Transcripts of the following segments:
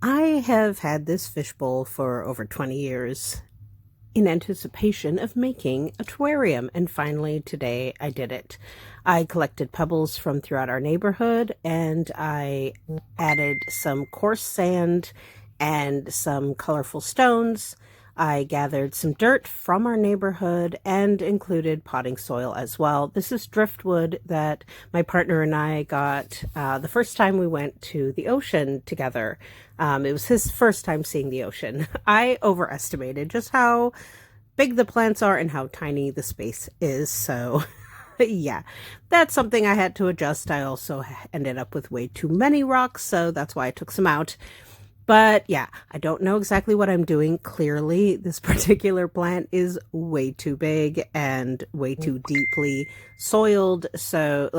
I have had this fishbowl for over 20 years in anticipation of making a terrarium, and finally today I did it. I collected pebbles from throughout our neighborhood and I added some coarse sand and some colorful stones. I gathered some dirt from our neighborhood and included potting soil as well. This is driftwood that my partner and I got the first time we went to the ocean together. It was his first time seeing the ocean. I overestimated just how big the plants are and how tiny the space is. So, yeah, that's something I had to adjust. I also ended up with way too many rocks, so that's why I took some out. But yeah, I don't know exactly what I'm doing. Clearly, this particular plant is way too big and way too deeply soiled. So,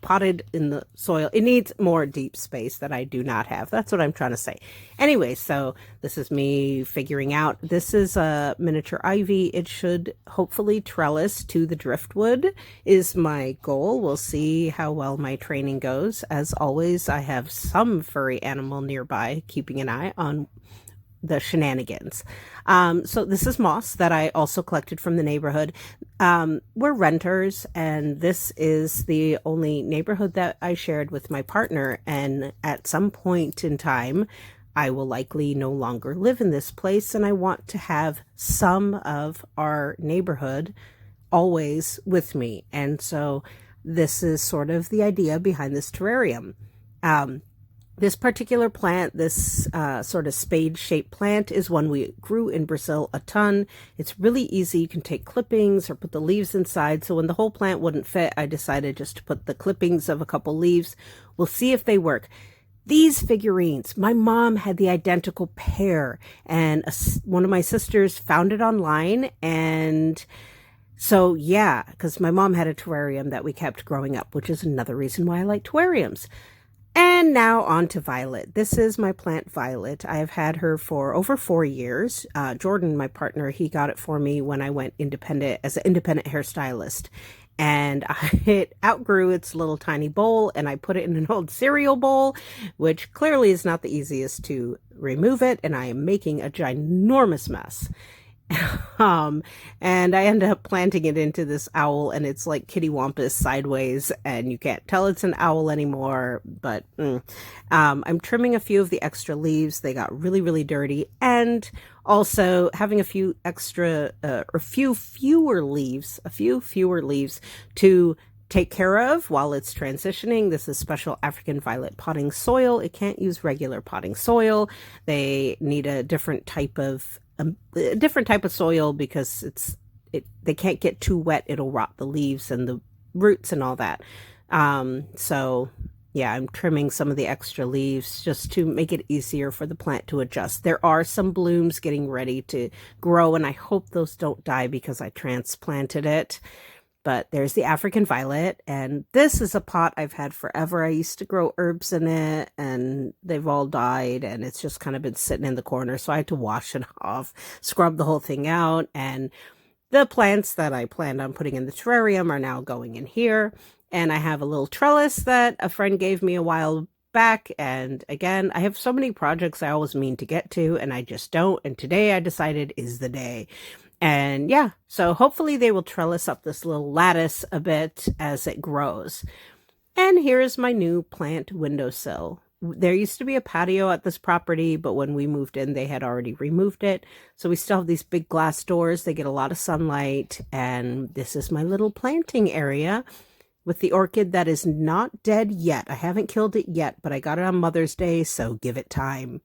potted in the soil. It needs more deep space that I do not have. That's what I'm trying to say. Anyway, so this is me figuring out. This is a miniature ivy. It should hopefully trellis to the driftwood is my goal. We'll see how well my training goes. As always, I have some furry animal nearby keeping an eye on the shenanigans. So this is moss that I also collected from the neighborhood. We're renters, and this is the only neighborhood that I shared with my partner. And at some point in time, I will likely no longer live in this place, and I want to have some of our neighborhood always with me. And so this is sort of the idea behind this terrarium. This particular plant, this sort of spade-shaped plant, is one we grew in Brazil a ton. It's really easy. You can take clippings or put the leaves inside. So when the whole plant wouldn't fit, I decided just to put the clippings of a couple leaves. We'll see if they work. These figurines, my mom had the identical pair, and one of my sisters found it online. And so, yeah, because my mom had a terrarium that we kept growing up, which is another reason why I like terrariums. And now on to Violet. This is my plant Violet. I have had her for over 4 years. Jordan, my partner, he got it for me when I went independent as an independent hairstylist. And it outgrew its little tiny bowl, and I put it in an old cereal bowl, which clearly is not the easiest to remove it, and I am making a ginormous mess. um and I end up planting it into this owl, and it's like kitty wampus sideways, and you can't tell it's an owl anymore. But I'm trimming a few of the extra leaves. They got really dirty, and also having a few extra a few fewer leaves to take care of while it's transitioning. This is special African violet potting soil. It can't use regular potting soil. They need a different type of soil because they can't get too wet. It'll rot the leaves and the roots and all that. So yeah, I'm trimming some of the extra leaves just to make it easier for the plant to adjust. There are some blooms getting ready to grow, and I hope those don't die because I transplanted it. But there's the African violet, and this is a pot I've had forever. I used to grow herbs in it, and they've all died, and it's just kind of been sitting in the corner. So I had to wash it off, scrub the whole thing out, and the plants that I planned on putting in the terrarium are now going in here. And I have a little trellis that a friend gave me a while back. And again, I have so many projects I always mean to get to, and I just don't. And today I decided is the day. And yeah, so hopefully they will trellis up this little lattice a bit as it grows. And here is my new plant windowsill. There used to be a patio at this property, but when we moved in, they had already removed it. So we still have these big glass doors. They get a lot of sunlight. And this is my little planting area with the orchid that is not dead yet. I haven't killed it yet, but I got it on Mother's Day, so give it time.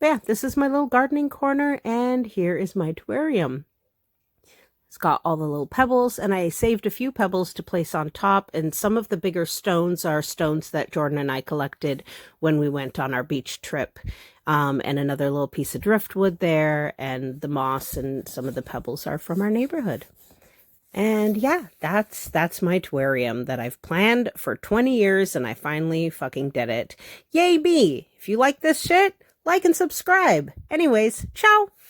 But yeah, this is my little gardening corner, and here is my terrarium. It's got all the little pebbles, and I saved a few pebbles to place on top, and some of the bigger stones are stones that Jordan and I collected when we went on our beach trip. And another little piece of driftwood there, and the moss and some of the pebbles are from our neighborhood. And yeah, that's my terrarium that I've planned for 20 years, and I finally fucking did it. Yay me! If you like this shit, like and subscribe. Anyways, ciao!